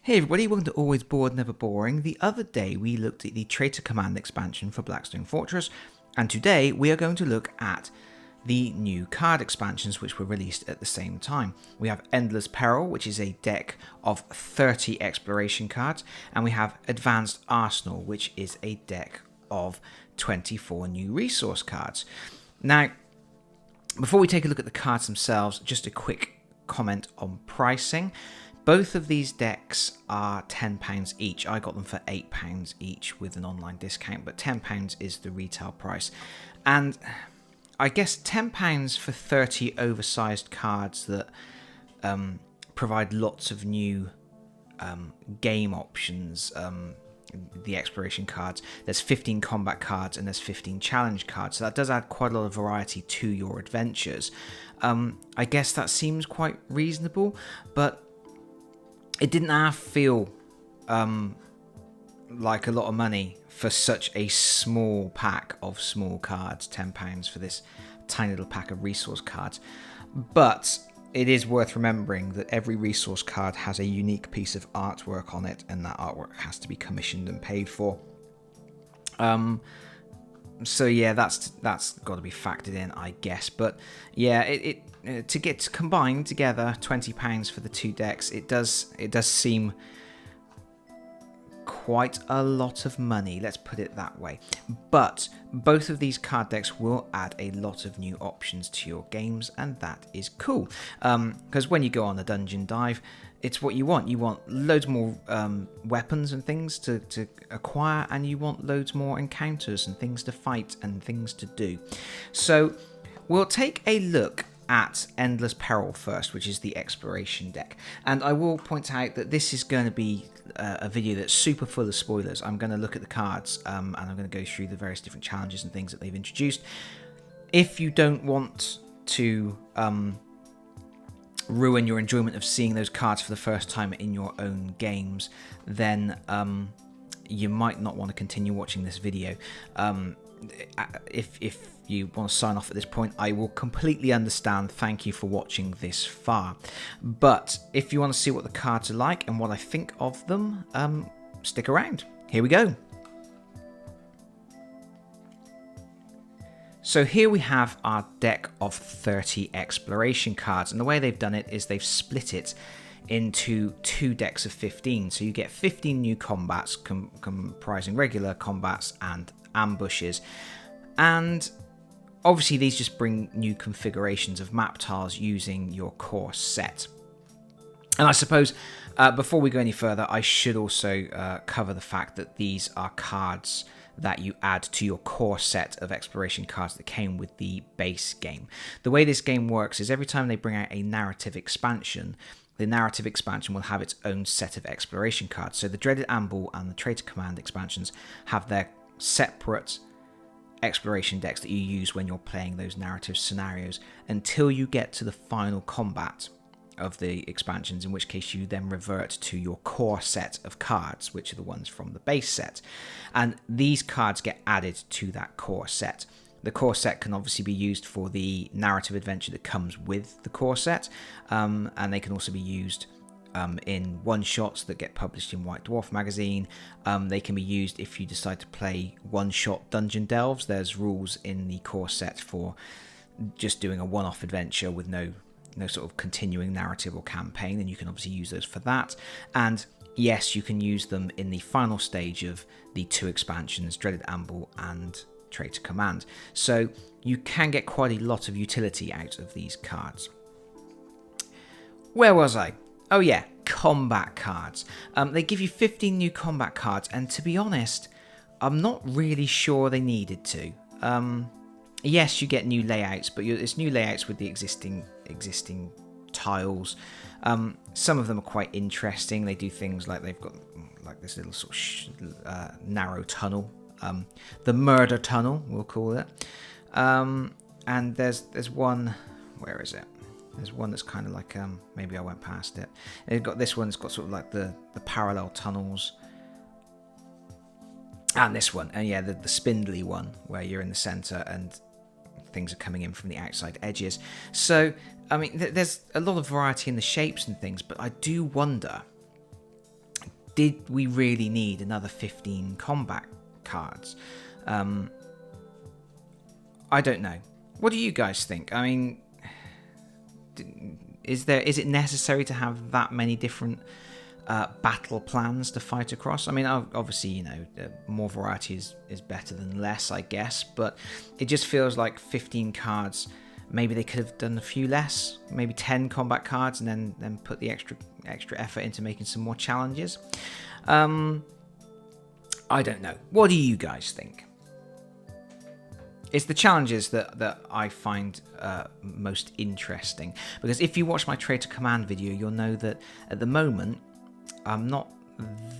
Hey everybody, welcome to Always Bored, Never Boring. The other day we looked at the Traitor Command expansion for Blackstone Fortress, and today we are going to look at the new card expansions which were released at the same time. We have Endless Peril, which is a deck of 30 exploration cards, and we have Advanced Arsenal, which is a deck of 24 new resource cards. Now, before we take a look at the cards themselves, just a quick comment on pricing. Both of these decks are £10 each. I got them for £8 each with an online discount, but £10 is the retail price. And I guess £10 for 30 oversized cards that provide lots of new game options. The exploration cards, there's 15 combat cards and there's 15 challenge cards, so that does add quite a lot of variety to your adventures. I guess that seems quite reasonable, but it didn't half feel like a lot of money for such a small pack of small cards. £10 for this tiny little pack of resource cards. But it is worth remembering that every resource card has a unique piece of artwork on it, and that artwork has to be commissioned and paid for. So yeah, that's got to be factored in, I guess. But yeah, it to get combined together, £20 for the two decks, it does seem quite a lot of money, let's put it that way. But both of these card decks will add a lot of new options to your games, and that is cool. Because when you go on a dungeon dive, it's what you want. You want loads more weapons and things to acquire, and you want loads more encounters and things to fight and things to do. So we'll take a look at Endless Peril first, which is the exploration deck. And I will point out that this is going to be a video that's super full of spoilers. I'm going to look at the cards and I'm going to go through the various different challenges and things that they've introduced. If you don't want to ruin your enjoyment of seeing those cards for the first time in your own games, then you might not want to continue watching this video. If you want to sign off at this point, I will completely understand. Thank you for watching this far. But if you want to see what the cards are like and what I think of them, stick around. Here we go. So here we have our deck of 30 exploration cards, and the way they've done it is they've split it into two decks of 15. So you get 15 new combats comprising regular combats and ambushes, and obviously these just bring new configurations of map tiles using your core set. And I suppose before we go any further, I should also cover the fact that these are cards that you add to your core set of exploration cards that came with the base game. The way this game works is every time they bring out a narrative expansion, the narrative expansion will have its own set of exploration cards. So the Dreaded Amble and the Traitor Command expansions have their separate exploration decks that you use when you're playing those narrative scenarios until you get to the final combat of the expansions, in which case you then revert to your core set of cards, which are the ones from the base set. And these cards get added to that core set. The core set can obviously be used for the narrative adventure that comes with the core set, and they can also be used in one-shots that get published in White Dwarf magazine. They can be used if you decide to play one-shot dungeon delves. There's rules in the core set for just doing a one-off adventure with no sort of continuing narrative or campaign, and you can obviously use those for that. And yes, you can use them in the final stage of the two expansions, Dreaded Amble and Traitor Command. So you can get quite a lot of utility out of these cards. Where was I? Oh yeah, combat cards. They give you 15 new combat cards, and to be honest, I'm not really sure they needed to. Yes, you get new layouts, but it's new layouts with the existing tiles. Some of them are quite interesting. They do things like they've got like this little sort of narrow tunnel, the murder tunnel, we'll call it. And there's one. Where is it? There's one that's kind of like maybe I went past it. They've got this one that's got sort of like the parallel tunnels. And this one, and yeah, the spindly one where you're in the center and things are coming in from the outside edges. So, I mean, there's a lot of variety in the shapes and things, but I do wonder did we really need another 15 combat cards? I don't know. What do you guys think? I mean, is it necessary to have that many different battle plans to fight across? I mean, obviously, you know, more variety is better than less, I guess, but it just feels like 15 cards. Maybe they could have done a few less, maybe 10 combat cards, and then put the extra effort into making some more challenges. I don't know. What do you guys think? It's the challenges that I find most interesting, because if you watch my Trade to Command video, you'll know that at the moment I'm not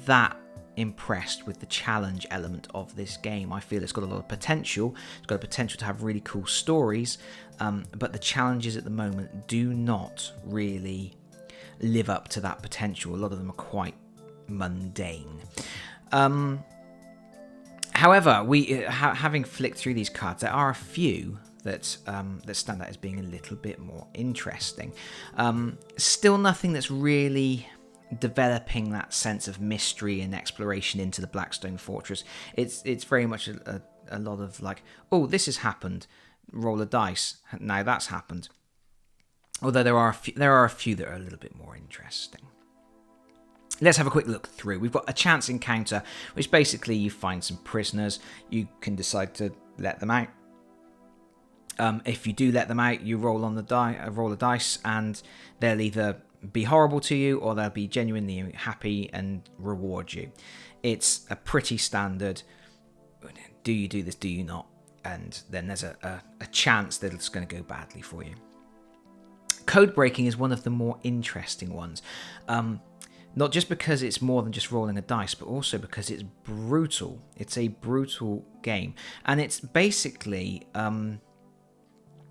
that impressed with the challenge element of this game. I feel it's got a lot of potential. It's got a potential to have really cool stories, but the challenges at the moment do not really live up to that potential. A lot of them are quite mundane. However, having flicked through these cards, there are a few that stand out as being a little bit more interesting. Still nothing that's really developing that sense of mystery and exploration into the Blackstone Fortress. It's very much a lot of like, oh, this has happened, roll a dice, now that's happened. Although there are a few that are a little bit more interesting. Let's have a quick look through. We've got a chance encounter, which basically you find some prisoners. You can decide to let them out. If you do let them out, you roll a dice, and they'll either be horrible to you or they'll be genuinely happy and reward you. It's a pretty standard, do you do this, do you not? And then there's a chance that it's going to go badly for you. Code breaking is one of the more interesting ones. Not just because it's more than just rolling a dice, but also because it's brutal. It's a brutal game. And it's basically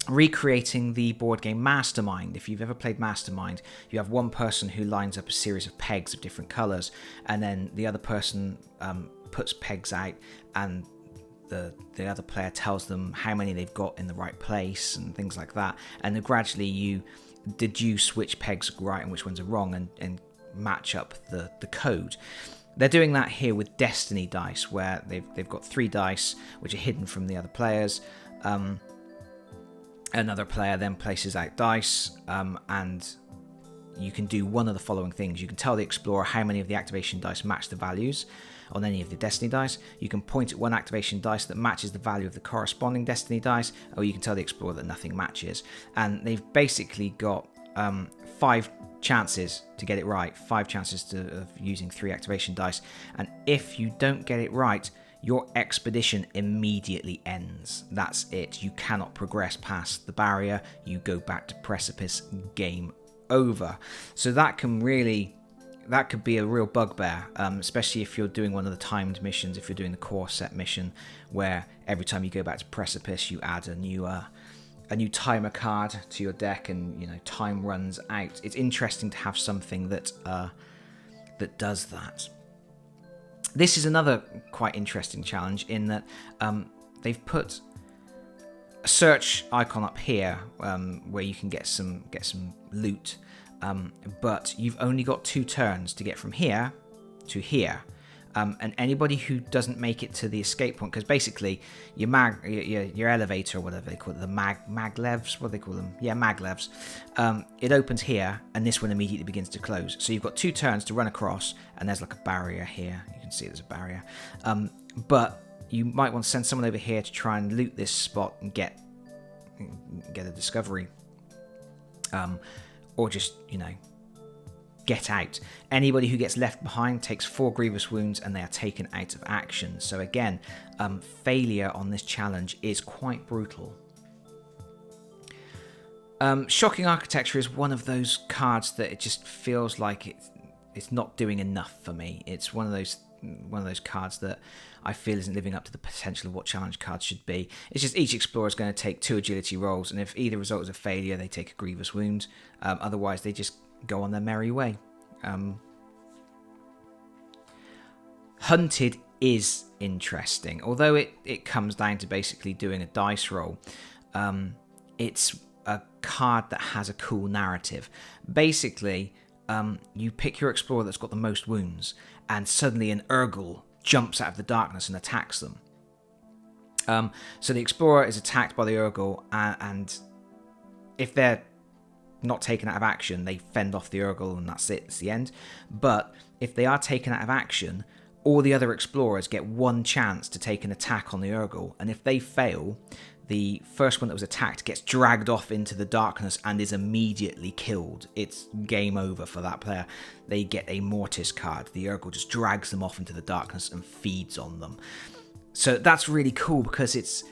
recreating the board game Mastermind. If you've ever played Mastermind, you have one person who lines up a series of pegs of different colours, and then the other person puts pegs out, and the other player tells them how many they've got in the right place and things like that. And then gradually you deduce which pegs are right and which ones are wrong, and match up the code. They're doing that here with Destiny dice, where they've got 3 dice which are hidden from the other players. Another player then places out dice, and you can do one of the following things. You can tell the explorer how many of the activation dice match the values on any of the Destiny dice. You can point at one activation dice that matches the value of the corresponding Destiny dice, or you can tell the explorer that nothing matches. And they've basically got 5 chances to get it right, 5 chances of using 3 activation dice, and if you don't get it right, your expedition immediately ends. That's it. You cannot progress past the barrier. You go back to precipice. Game over. So that could be a real bugbear, especially if you're doing one of the timed missions, if you're doing the core set mission, where every time you go back to precipice, you add a new timer card to your deck, and you know time runs out. It's interesting to have something that does that. This is another quite interesting challenge in that they've put a search icon up here where you can get some loot, but you've only got 2 turns to get from here to here. And anybody who doesn't make it to the escape point, because basically your elevator, or whatever they call it, the maglevs, what do they call them? Yeah, maglevs. It opens here, and this one immediately begins to close. So you've got 2 turns to run across, and there's like a barrier here. You can see there's a barrier. But you might want to send someone over here to try and loot this spot and get a discovery, or just get out. Anybody who gets left behind takes 4 grievous wounds, and they are taken out of action. So again, failure on this challenge is quite brutal. Shocking Architecture is one of those cards that it just feels like it's not doing enough for me. It's one of those cards that I feel isn't living up to the potential of what challenge cards should be. It's just each explorer is going to take 2 agility rolls, and if either result is a failure, they take a grievous wound. Otherwise, they just go on their merry way. Hunted is interesting, although it comes down to basically doing a dice roll. It's a card that has a cool narrative. Basically, you pick your explorer that's got the most wounds, and suddenly an Urgle jumps out of the darkness and attacks them. So the explorer is attacked by the Urgle, and if they're not taken out of action, they fend off the Urgle, and that's it, it's the end. But if they are taken out of action, all the other explorers get one chance to take an attack on the Urgle, and if they fail, the first one that was attacked gets dragged off into the darkness and is immediately killed. It's game over for that player. They get a Mortis card. The Urgle just drags them off into the darkness and feeds on them. So that's really cool, because it's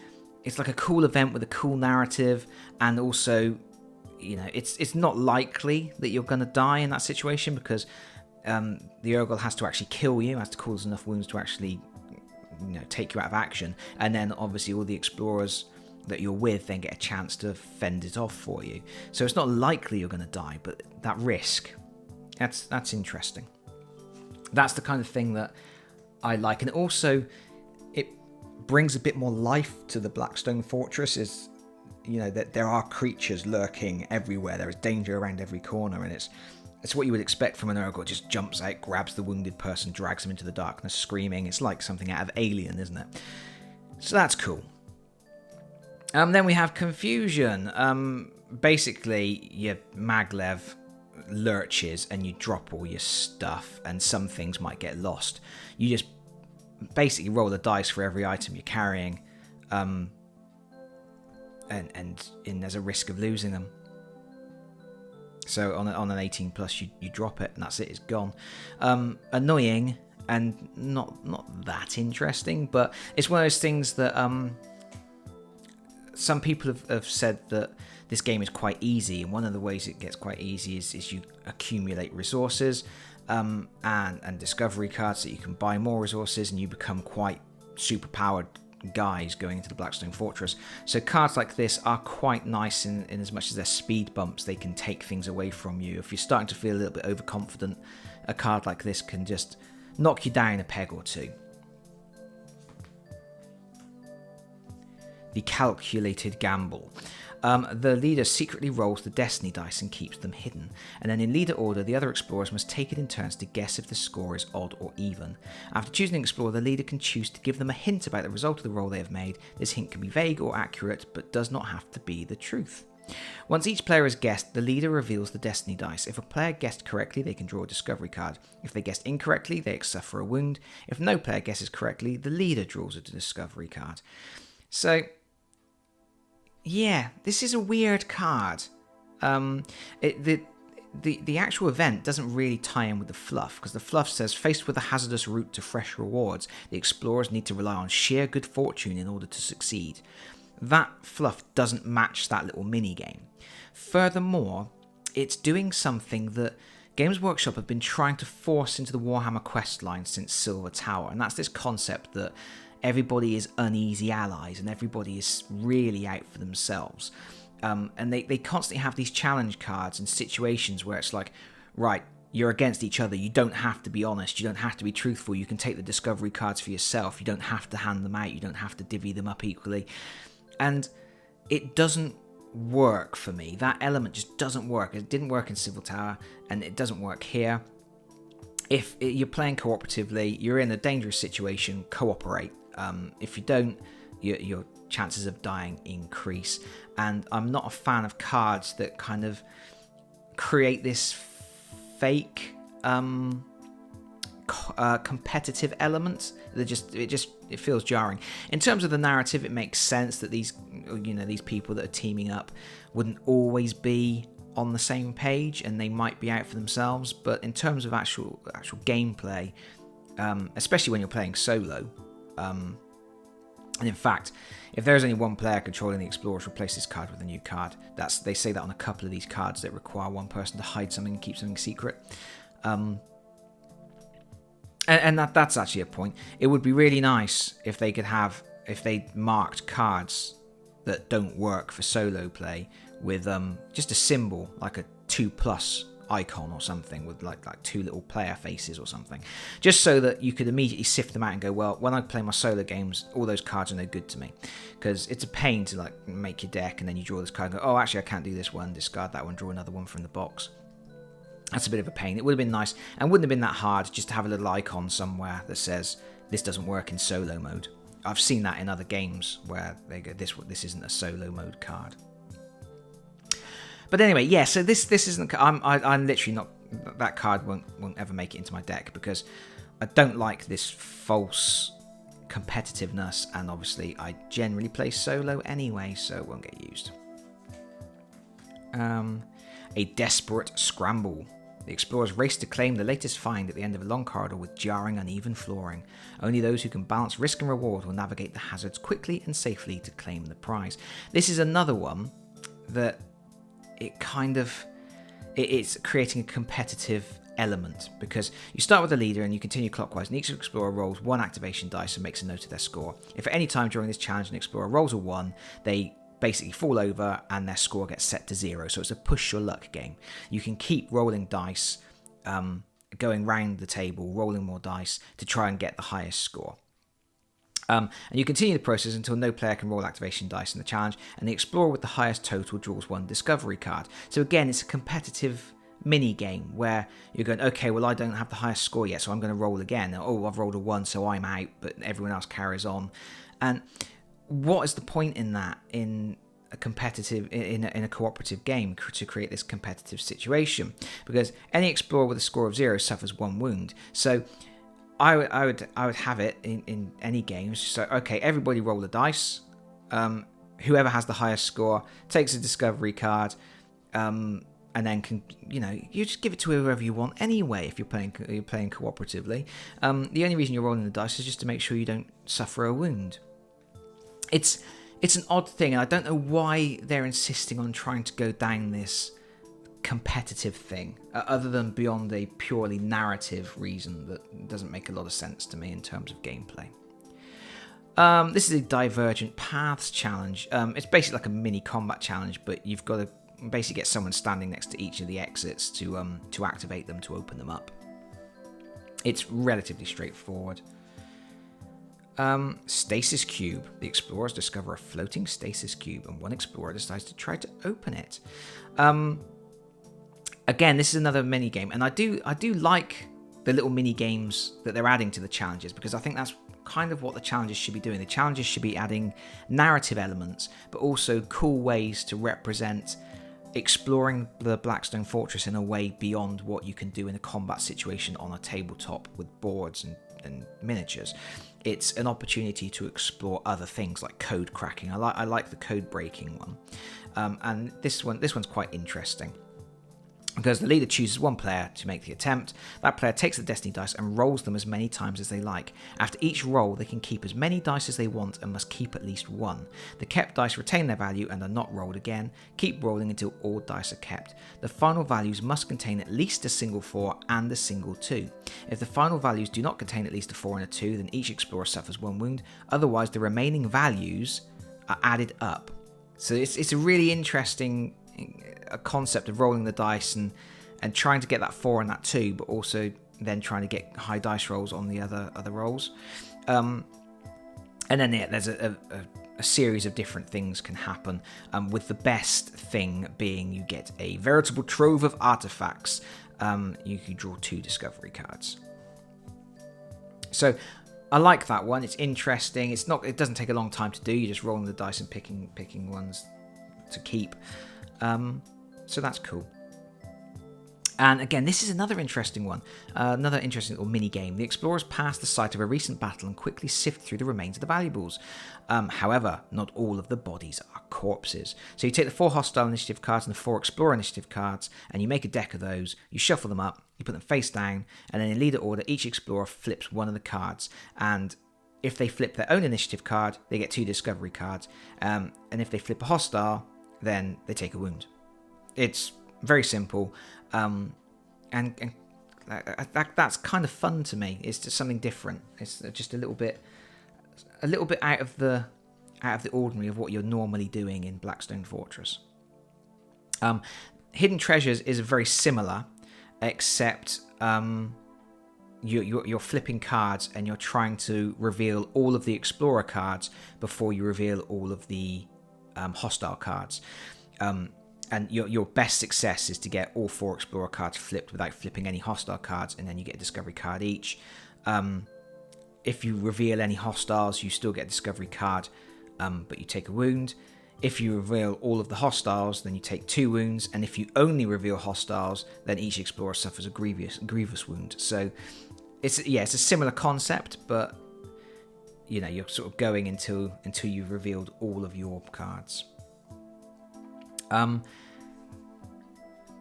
like a cool event with a cool narrative, and also, you know, it's not likely that you're going to die in that situation, because the Urgle has to actually kill you, has to cause enough wounds to actually, you know, take you out of action, and then obviously all the explorers that you're with then get a chance to fend it off for you. So it's not likely you're going to die, but that risk, that's interesting. That's the kind of thing that I like. And also, it brings a bit more life to the Blackstone Fortress. Is, you know, that there are creatures lurking everywhere. There is danger around every corner, and it's what you would expect from an Urgle. It just jumps out, grabs the wounded person, drags them into the darkness screaming. It's like something out of Alien, isn't it? So that's cool. Then we have Confusion. Basically, your maglev lurches and you drop all your stuff, and some things might get lost. You just basically roll the dice for every item you're carrying, and there's a risk of losing them. So on an 18 plus, you drop it, and that's it. It's gone. Annoying and not that interesting, but it's one of those things that some people have said that this game is quite easy, and one of the ways it gets quite easy is you accumulate resources and discovery cards, so you can buy more resources and you become quite super powered guys going into the Blackstone Fortress. So cards like this are quite nice in as much as they're speed bumps. They can take things away from you. If you're starting to feel a little bit overconfident, a card like this can just knock you down a peg or two. The Calculated Gamble. The leader secretly rolls the destiny dice and keeps them hidden, and then in leader order, the other explorers must take it in turns to guess if the score is odd or even. After choosing an explorer, the leader can choose to give them a hint about the result of the roll they have made. This hint can be vague or accurate, but does not have to be the truth. Once each player has guessed, the leader reveals the destiny dice. If a player guessed correctly, they can draw a discovery card. If they guessed incorrectly, they suffer a wound. If no player guesses correctly, the leader draws a discovery card. So, yeah, this is a weird card. The actual event doesn't really tie in with the fluff, because the fluff says, faced with a hazardous route to fresh rewards, the explorers need to rely on sheer good fortune in order to succeed. That fluff doesn't match that little mini-game. Furthermore, it's doing something that Games Workshop have been trying to force into the Warhammer Quest line since Silver Tower, and that's this concept that everybody is uneasy allies and everybody is really out for themselves. And they constantly have these challenge cards in situations where it's like, right, you're against each other. You don't have to be honest. You don't have to be truthful. You can take the discovery cards for yourself. You don't have to hand them out. You don't have to divvy them up equally. And it doesn't work for me. That element just doesn't work. It didn't work in Civil Tower, and it doesn't work here. If you're playing cooperatively, you're in a dangerous situation, cooperate. If you don't, your chances of dying increase. And I'm not a fan of cards that kind of create this fake competitive element. It feels jarring. In terms of the narrative, it makes sense that these people that are teaming up wouldn't always be on the same page, and they might be out for themselves. But in terms of actual gameplay, especially when you're playing solo, and in fact, if there's only one player controlling the explorers, replace this card with a new card. They say that on a couple of these cards that require one person to hide something and keep something secret. And that's actually a point. It would be really nice if they marked cards that don't work for solo play with just a symbol, like a 2+ icon or something, with like two little player faces or something, just so that you could immediately sift them out and go, well, when I play my solo games, all those cards are no good to me, because it's a pain to like make your deck and then you draw this card and go, oh, actually I can't do this one, discard that one, draw another one from the box. That's a bit of a pain. It would have been nice, and wouldn't have been that hard just to have a little icon somewhere that says this doesn't work in solo mode. I've seen that in other games where they go, this isn't a solo mode card. But anyway, yeah. So this isn't. I'm literally not. That card won't ever make it into my deck because I don't like this false competitiveness, and obviously I generally play solo anyway, so it won't get used. A desperate scramble. The explorers race to claim the latest find at the end of a long corridor with jarring, uneven flooring. Only those who can balance risk and reward will navigate the hazards quickly and safely to claim the prize. This is another one that it's creating a competitive element, because you start with the leader and you continue clockwise, and each explorer rolls 1 activation dice and makes a note of their score. If at any time during this challenge an explorer rolls a 1, they basically fall over and their score gets set to 0. So it's a push your luck game. You can keep rolling dice, going round the table, rolling more dice to try and get the highest score. And you continue the process until no player can roll activation dice in the challenge, and the explorer with the highest total draws 1 discovery card. So again, it's a competitive mini game where you're going, okay, well, I don't have the highest score yet, so I'm going to roll again. Oh, I've rolled a 1, so I'm out, but everyone else carries on. And what is the point in that, in a competitive, in a cooperative game, to create this competitive situation? Because any explorer with a score of 0 suffers 1 wound. So I would have it in any games. So okay, everybody roll the dice. Whoever has the highest score takes a discovery card, and then you just give it to whoever you want anyway. If you're playing cooperatively, the only reason you're rolling the dice is just to make sure you don't suffer a wound. It's an odd thing, and I don't know why they're insisting on trying to go down this competitive thing, other than beyond a purely narrative reason that doesn't make a lot of sense to me in terms of gameplay. This is a Divergent Paths challenge. It's basically like a mini combat challenge, but you've got to basically get someone standing next to each of the exits to activate them, to open them up. It's relatively straightforward. Stasis Cube. The explorers discover a floating stasis cube, and one explorer decides to try to open it. Again, this is another mini game, and I do like the little mini games that they're adding to the challenges, because I think that's kind of what the challenges should be doing. The challenges should be adding narrative elements, but also cool ways to represent exploring the Blackstone Fortress in a way beyond what you can do in a combat situation on a tabletop with boards and miniatures. It's an opportunity to explore other things like code cracking. I like the code breaking one, and this one's quite interesting, because the leader chooses one player to make the attempt. That player takes the destiny dice and rolls them as many times as they like. After each roll, they can keep as many dice as they want and must keep at least 1. The kept dice retain their value and are not rolled again. Keep rolling until all dice are kept. The final values must contain at least a single 4 and a single 2. If the final values do not contain at least a 4 and a 2, then each explorer suffers 1 wound. Otherwise, the remaining values are added up. So it's a really interesting concept of rolling the dice and trying to get that 4 and that 2, but also then trying to get high dice rolls on the other rolls. And then there's a series of different things can happen, with the best thing being you get a veritable trove of artifacts. You can draw 2 discovery cards. So I like that one. It's interesting. It doesn't take a long time to do. You're just rolling the dice and picking ones to keep. So that's cool. And again, this is another interesting one. Another interesting little mini game. The explorers pass the site of a recent battle and quickly sift through the remains of the valuables. However, not all of the bodies are corpses. So you take the 4 hostile initiative cards and the 4 explorer initiative cards, and you make a deck of those. You shuffle them up, you put them face down, and then in leader order, each explorer flips one of the cards. And if they flip their own initiative card, they get 2 discovery cards. And if they flip a hostile, then they take a wound. It's very simple, and that's kind of fun to me. It's just something different. It's just a little bit out of the ordinary of what you're normally doing in Blackstone Fortress. Hidden Treasures is very similar, except you're flipping cards and you're trying to reveal all of the explorer cards before you reveal all of the hostile cards. and your best success is to get all 4 Explorer cards flipped without flipping any hostile cards, and then you get a Discovery card each. If you reveal any hostiles, you still get a Discovery card, but you take a wound. If you reveal all of the hostiles, then you take 2 wounds, and if you only reveal hostiles, then each Explorer suffers a grievous wound. So it's a similar concept, but you're sort of going until you've revealed all of your cards.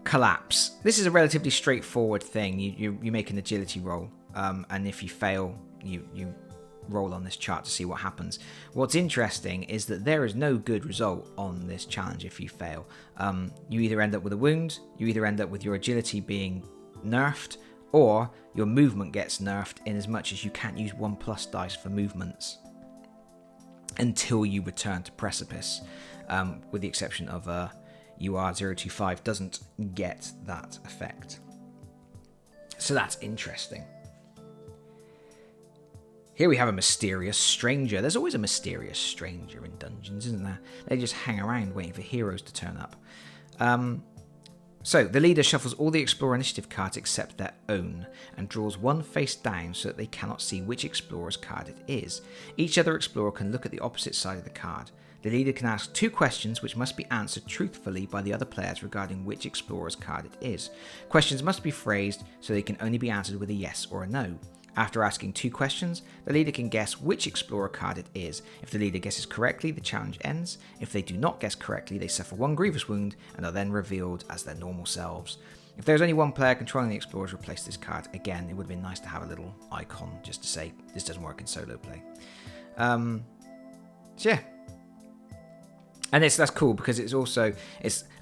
Collapse. This is a relatively straightforward thing. You make an agility roll, and if you fail, you roll on this chart to see what happens. What's interesting is that there is no good result on this challenge if you fail. You either end up with a wound, you either end up with your agility being nerfed, or your movement gets nerfed in as much as you can't use 1+ dice for movements until you return to Precipice, with the exception of UR025 doesn't get that effect. So that's interesting. Here we have a mysterious stranger. There's always a mysterious stranger in dungeons, isn't there? They just hang around waiting for heroes to turn up. So the leader shuffles all the Explorer Initiative cards except their own and draws one face down so that they cannot see which Explorer's card it is. Each other Explorer can look at the opposite side of the card. The leader can ask 2 questions which must be answered truthfully by the other players regarding which Explorer's card it is. Questions must be phrased so they can only be answered with a yes or a no. After asking 2 questions, the leader can guess which Explorer card it is. If the leader guesses correctly, the challenge ends. If they do not guess correctly, they suffer 1 grievous wound and are then revealed as their normal selves. If there's only one player controlling the Explorers, replace this card. Again, it would have been nice to have a little icon just to say this doesn't work in solo play. So yeah. And that's cool because it's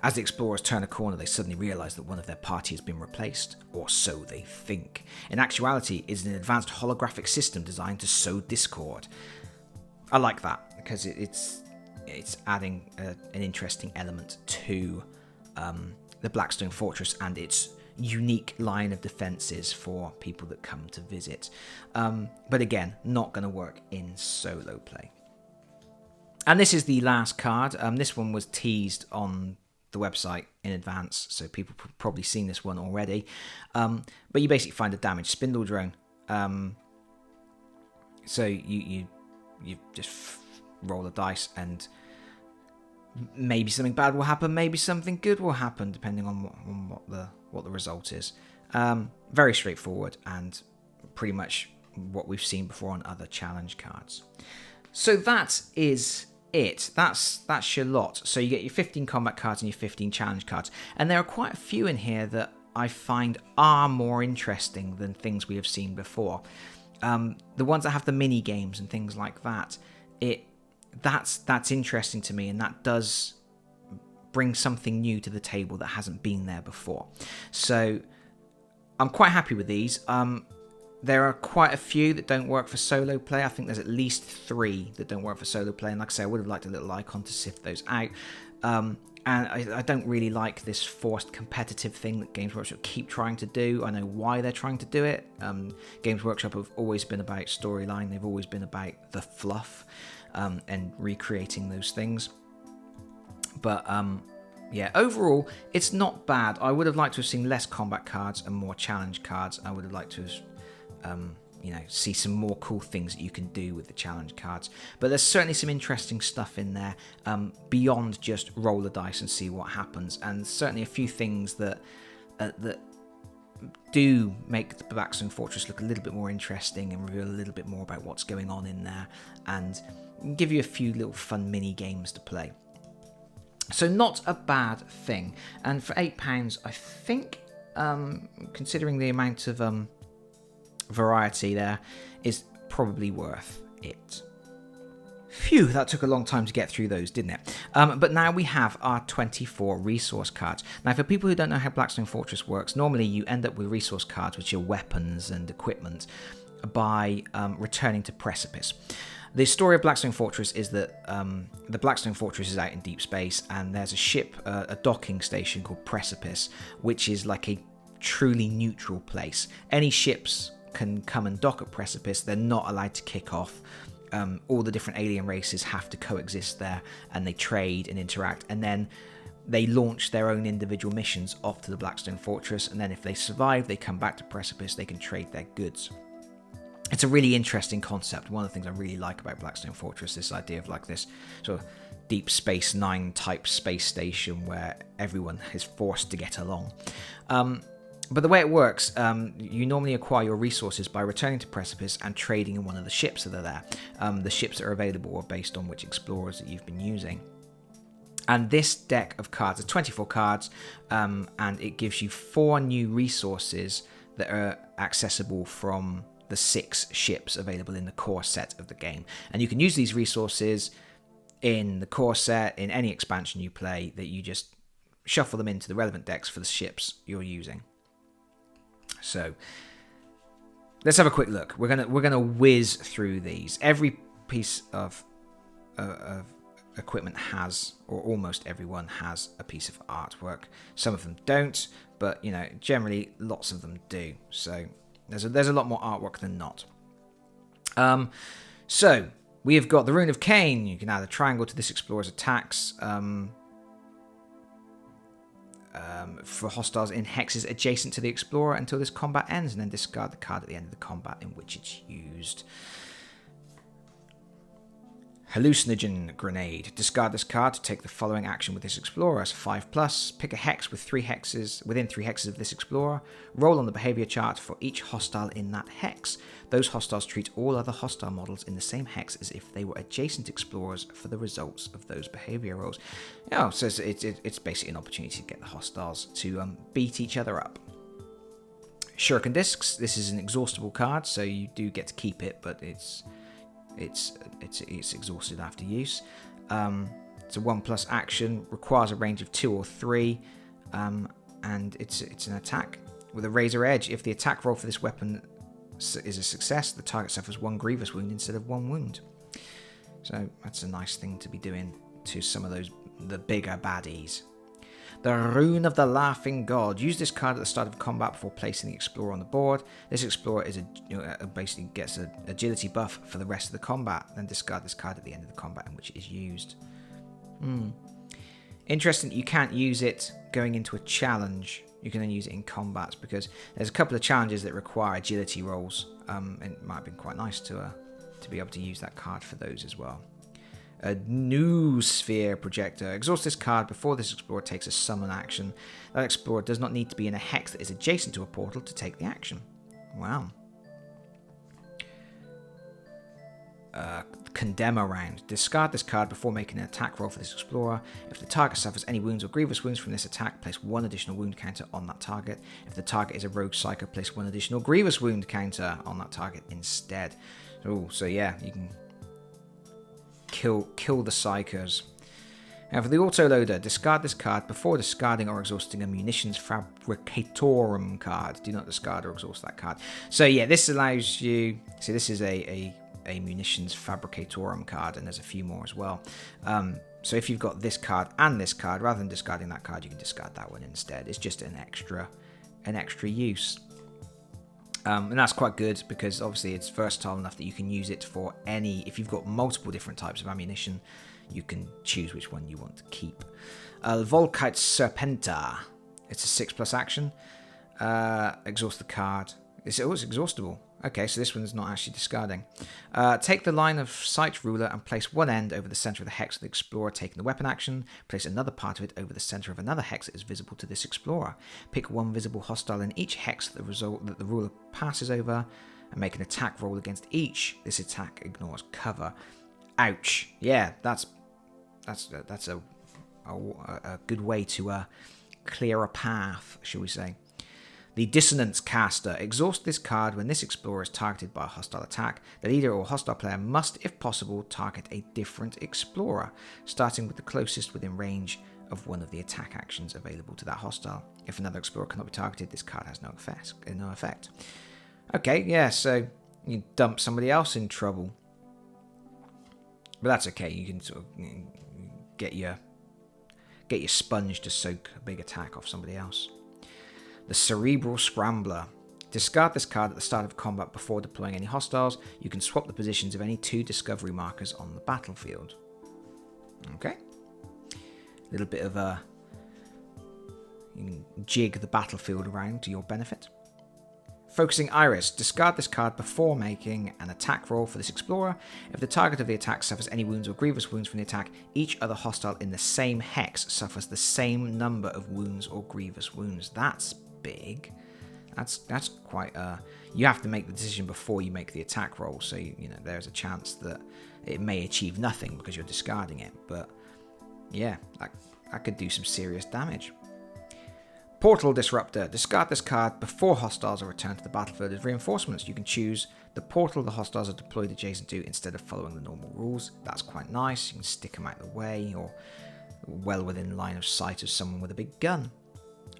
as the Explorers turn a corner, they suddenly realise that one of their party has been replaced, or so they think. In actuality, it's an advanced holographic system designed to sow discord. I like that because it's adding an interesting element to the Blackstone Fortress and its unique line of defences for people that come to visit. But again, not going to work in solo play. And this is the last card. This one was teased on the website in advance, so people have probably seen this one already. But you basically find a damaged spindle drone. So you just roll a dice, and maybe something bad will happen, maybe something good will happen, depending on what the result is. Very straightforward, and pretty much what we've seen before on other challenge cards. So that is it. That's your lot. So you get your 15 combat cards and your 15 challenge cards, and there are quite a few in here that I find are more interesting than things we have seen before. The ones that have the mini games and things like that, that's interesting to me, and that does bring something new to the table that hasn't been there before. So I'm quite happy with these. There are quite a few that don't work for solo play. I think there's at least 3 that don't work for solo play. And like I say, I would have liked a little icon to sift those out. And I don't really like this forced competitive thing that Games Workshop keep trying to do. I know why they're trying to do it. Games Workshop have always been about storyline. They've always been about the fluff and recreating those things. But yeah, overall, it's not bad. I would have liked to have seen less combat cards and more challenge cards. I would have liked to have see some more cool things that you can do with the challenge cards. But there's certainly some interesting stuff in there beyond just roll the dice and see what happens. And certainly a few things that do make the Blackstone Fortress look a little bit more interesting and reveal a little bit more about what's going on in there and give you a few little fun mini games to play. So not a bad thing. And for £8, I think, considering the amount of variety there, is probably worth it. Phew, that took a long time to get through those, didn't it? But now we have our 24 resource cards. Now, for people who don't know how Blackstone Fortress works, normally you end up with resource cards, which are weapons and equipment, by returning to Precipice. The story of Blackstone Fortress is that the Blackstone Fortress is out in deep space, and there's a ship, a docking station called Precipice, which is like a truly neutral place. Any ships can come and dock at Precipice. They're not allowed to kick off. All the different alien races have to coexist there, and they trade and interact. And then they launch their own individual missions off to the Blackstone Fortress, and then if they survive, they come back to Precipice, they can trade their goods. It's a really interesting concept. One of the things I really like about Blackstone Fortress, this idea of like this sort of Deep Space Nine type space station where everyone is forced to get along. But the way it works, you normally acquire your resources by returning to Precipice and trading in one of the ships that are there. The ships that are available are based on which explorers that you've been using. And this deck of cards is 24 cards, and it gives you 4 new resources that are accessible from the 6 ships available in the core set of the game. And you can use these resources in the core set, in any expansion you play, that you just shuffle them into the relevant decks for the ships you're using. So let's have a quick look. We're gonna whiz through these. Every piece of equipment has, or almost everyone has, a piece of artwork. Some of them don't, but you know, generally lots of them do. So there's a lot more artwork than not. So we have got the Rune of Cain. You can add a triangle to this explorer's attacks for hostiles in hexes adjacent to the explorer until this combat ends, and then discard the card at the end of the combat in which it's used. Hallucinogen Grenade. Discard this card to take the following action with this explorer. It's 5+. Pick a hex with 3 hexes within 3 hexes of this explorer. Roll on the behavior chart for each hostile in that hex. Those hostiles treat all other hostile models in the same hex as if they were adjacent explorers for the results of those behavior rolls. Oh, so it's basically an opportunity to get the hostiles to beat each other up. Shuriken Disks. This is an exhaustible card, so you do get to keep it, but it's exhausted after use. It's a 1+ action, requires a range of 2 or 3, and it's an attack with a razor edge. If the attack roll for this weapon is a success, the target suffers 1 grievous wound instead of 1 wound. So that's a nice thing to be doing to some of the bigger baddies. The Rune of the Laughing God. Use this card at the start of combat before placing the explorer on the board. This explorer is basically gets an agility buff for the rest of the combat. Then discard this card at the end of the combat in which it is used. Interesting, you can't use it going into a challenge. You can only use it in combats because there's a couple of challenges that require agility rolls. And it might have been quite nice to be able to use that card for those as well. A new sphere projector. Exhaust this card before this explorer takes a summon action. That explorer does not need to be in a hex that is adjacent to a portal to take the action. Wow. Condemn round. Discard this card before making an attack roll for this explorer. If the target suffers any wounds or grievous wounds from this attack, place 1 additional wound counter on that target. If the target is a rogue psycho, place 1 additional grievous wound counter on that target instead. So yeah, you can kill the psychos. Now for the autoloader, discard this card before discarding or exhausting a munitions fabricatorum card. Do not discard or exhaust that card. So yeah, this allows you. See, this is a munitions fabricatorum card, and there's a few more as well. So if you've got this card and this card, rather than discarding that card, you can discard that one instead. It's just an extra use. And that's quite good because obviously it's versatile enough that you can use it for any. If you've got multiple different types of ammunition, you can choose which one you want to keep. Volkite Serpenta. It's a 6+ action. Exhaust the card. It's exhaustible. Okay, so this one's not actually discarding. Take the line of sight ruler and place 1 end over the center of the hex of the explorer taking the weapon action. Place another part of it over the center of another hex that is visible to this explorer. Pick 1 visible hostile in each hex that the ruler passes over and make an attack roll against each. This attack ignores cover. Ouch. Yeah, that's a good way to clear a path, shall we say. The Dissonance Caster. Exhaust this card when this explorer is targeted by a hostile attack. The leader or hostile player must, if possible, target a different explorer, starting with the closest within range of one of the attack actions available to that hostile. If another explorer cannot be targeted, this card has no effect. Okay, yeah, so you dump somebody else in trouble. But that's okay, you can sort of get your sponge to soak a big attack off somebody else. The Cerebral Scrambler. Discard this card at the start of combat before deploying any hostiles. You can swap the positions of any 2 discovery markers on the battlefield. Okay. A little bit of You can jig the battlefield around to your benefit. Focusing Iris. Discard this card before making an attack roll for this explorer. If the target of the attack suffers any wounds or grievous wounds from the attack, each other hostile in the same hex suffers the same number of wounds or grievous wounds. That's big. That's quite you have to make the decision before you make the attack roll, so you know there's a chance that it may achieve nothing because you're discarding it. But yeah, that could do some serious damage. Portal Disruptor. Discard this card before hostiles are returned to the battlefield as reinforcements. You can choose the portal the hostiles are deployed adjacent to instead of following the normal rules. That's quite nice. You can stick them out of the way or well within line of sight of someone with a big gun.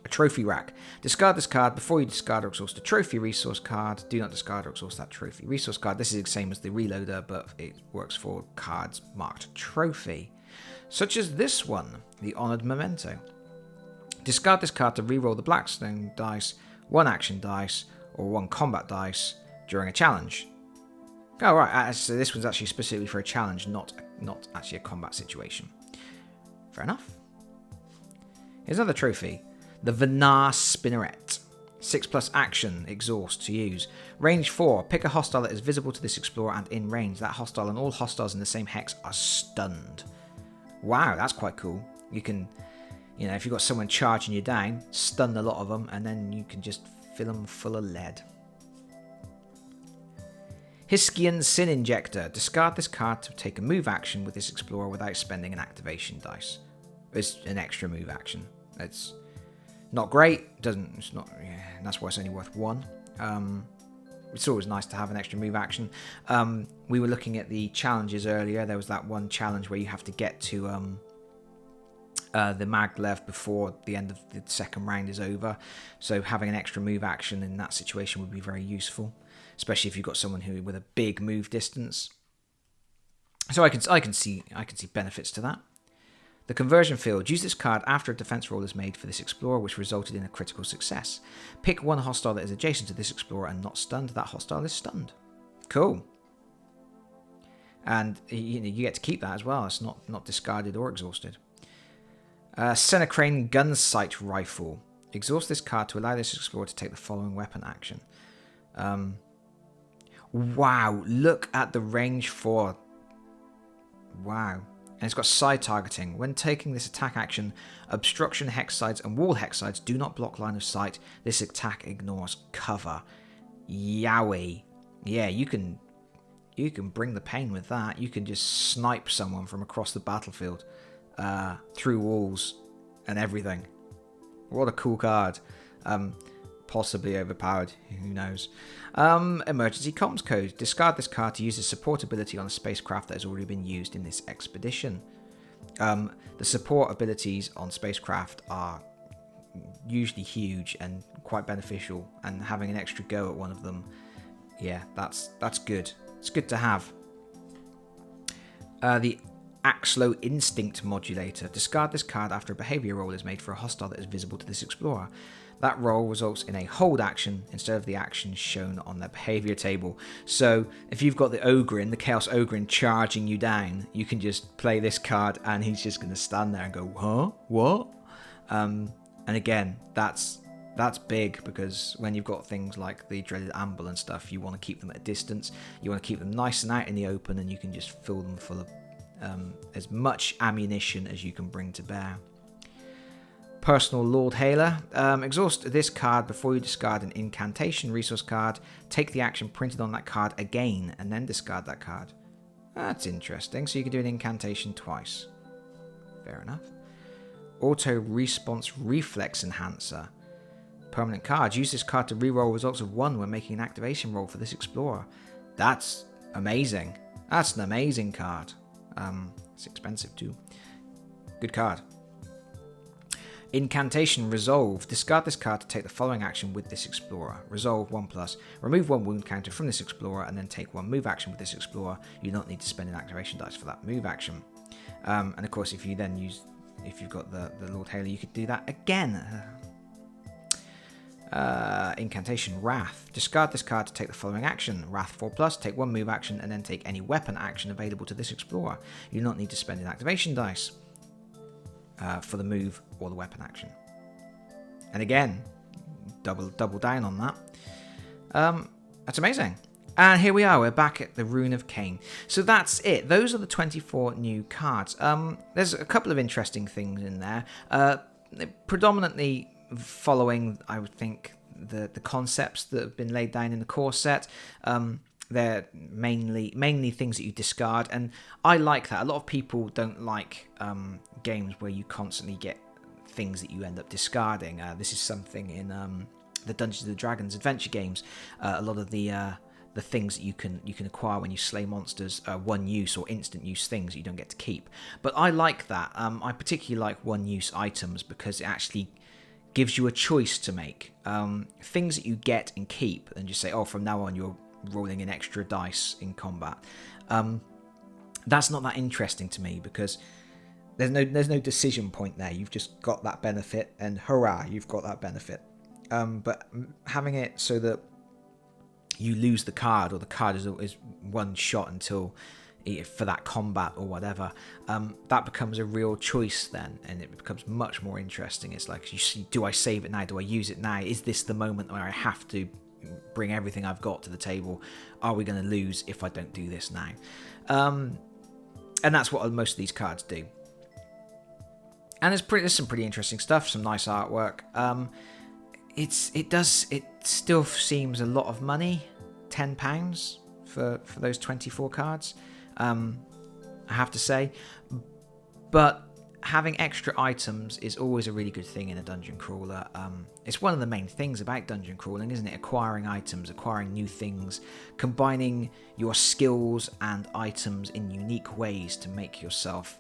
A Trophy Rack. Discard this card before you discard or exhaust a trophy resource card. Do not discard or exhaust that trophy resource card. This is the same as the Reloader, but it works for cards marked trophy, such as this one, the Honored Memento. Discard this card to reroll the Blackstone dice, 1 action dice, or 1 combat dice during a challenge. Oh, right, so this one's actually specifically for a challenge, not actually a combat situation. Fair enough. Here's another trophy. The Venar Spinneret. 6+ action, exhaust to use. Range 4. Pick a hostile that is visible to this explorer and in range. That hostile and all hostiles in the same hex are stunned. Wow, that's quite cool. You can... You know, if you've got someone charging you down, stun a lot of them, and then you can just fill them full of lead. Hiskian Sin Injector. Discard this card to take a move action with this explorer without spending an activation dice. It's an extra move action. It's not great. It's not. Yeah, and that's why it's only worth 1. It's always nice to have an extra move action. We were looking at the challenges earlier. There was that one challenge where you have to get to the Maglev before the end of the second round is over, so having an extra move action in that situation would be very useful, especially if you've got someone who with a big move distance. So I can see benefits to that. The Conversion Field. Use this card after a defense roll is made for this explorer, which resulted in a critical success. Pick one hostile that is adjacent to this explorer and not stunned. That hostile is stunned. Cool. And you get to keep that as well. It's not discarded or exhausted. Senecrane Gunsight Rifle. Exhaust this card to allow this explorer to take the following weapon action. Wow, look at the range 4. Wow. And it's got side targeting. When taking this attack action, obstruction hex sides and wall hex sides do not block line of sight. This attack ignores cover. Yowie. Yeah, you can bring the pain with that. You can just snipe someone from across the battlefield. Through walls and everything. What a cool card. Possibly overpowered, who knows. Emergency comms code. Discard this card to use the support ability on a spacecraft that has already been used in this expedition. The support abilities on spacecraft are usually huge and quite beneficial, and having an extra go at one of them, yeah, that's good. It's good to have. The Axlo Instinct Modulator. Discard this card after a behavior roll is made for a hostile that is visible to this explorer. That roll results in a hold action instead of the action shown on their behavior table. So if you've got the Ogrin, the Chaos Ogrin charging you down, you can just play this card and he's just going to stand there and go, huh? What? And again, that's big, because when you've got things like the dreaded Amble and stuff, you want to keep them at a distance. You want to keep them nice and out in the open, and you can just fill them full of as much ammunition as you can bring to bear. Personal Lord Hailer. Exhaust this card before you discard an incantation resource card. Take the action printed on that card again and then discard that card. That's interesting. So you can do an incantation twice. Fair enough. Auto Response Reflex Enhancer. Permanent card. Use this card to reroll results of 1 when making an activation roll for this explorer. That's amazing. That's an amazing card. It's expensive too. Good card. Incantation Resolve. Discard this card to take the following action with this explorer. Resolve 1+. Remove 1 wound counter from this explorer and then take 1 move action with this explorer. You don't need to spend an activation dice for that move action. And of course, if you've got the Lord Hailer, you could do that again. Incantation Wrath. Discard this card to take the following action. Wrath 4+. Take 1 move action and then take any weapon action available to this explorer. You do not need to spend an activation dice for the move or the weapon action. And again, double down on that. That's amazing. And here we are, we're back at the Rune of Cain. So that's it. Those are the 24 new cards. There's a couple of interesting things in there. Predominantly following, I would think, the concepts that have been laid down in the core set. They're mainly things that you discard, and I like that. A lot of people don't like games where you constantly get things that you end up discarding. This is something in the Dungeons and Dragons adventure games. A lot of the things that you can acquire when you slay monsters are one use or instant use things that you don't get to keep. But I like that. I particularly like one use items because it actually gives you a choice to make. Things that you get and keep, and just say, oh, from now on you're rolling an extra dice in combat. That's not that interesting to me because there's no decision point there. You've just got that benefit, and hurrah, you've got that benefit. But having it so that you lose the card, or the card is one shot until for that combat or whatever, that becomes a real choice then, and it becomes much more interesting. It's like, you see, do I save it now? Do I use it now? Is this the moment where I have to bring everything I've got to the table? Are we going to lose if I don't do this now? And that's what most of these cards do. And there's some pretty interesting stuff, some nice artwork. It still seems a lot of money, £10 for those 24 cards, I have to say. But having extra items is always a really good thing in a dungeon crawler. It's one of the main things about dungeon crawling, isn't it? Acquiring items, acquiring new things, combining your skills and items in unique ways to make yourself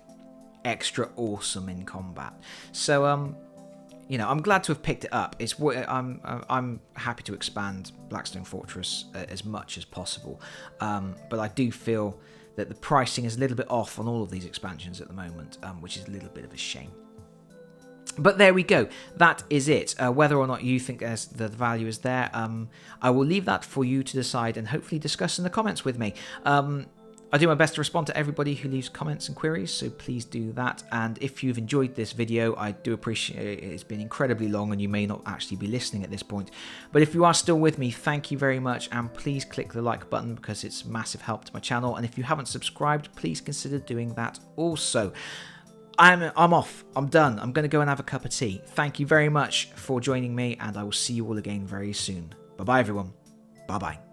extra awesome in combat. So I'm glad to have picked it up. I'm happy to expand Blackstone Fortress as much as possible, but I do feel that the pricing is a little bit off on all of these expansions at the moment, which is a little bit of a shame. But there we go. That is it. Whether or not you think the value is there, I will leave that for you to decide and hopefully discuss in the comments with me. I do my best to respond to everybody who leaves comments and queries, so please do that. And if you've enjoyed this video, I do appreciate it. It's been incredibly long and you may not actually be listening at this point. But if you are still with me, thank you very much, and please click the like button because it's massive help to my channel. And if you haven't subscribed, please consider doing that also. I'm off. I'm done. I'm going to go and have a cup of tea. Thank you very much for joining me, and I will see you all again very soon. Bye-bye, everyone. Bye-bye.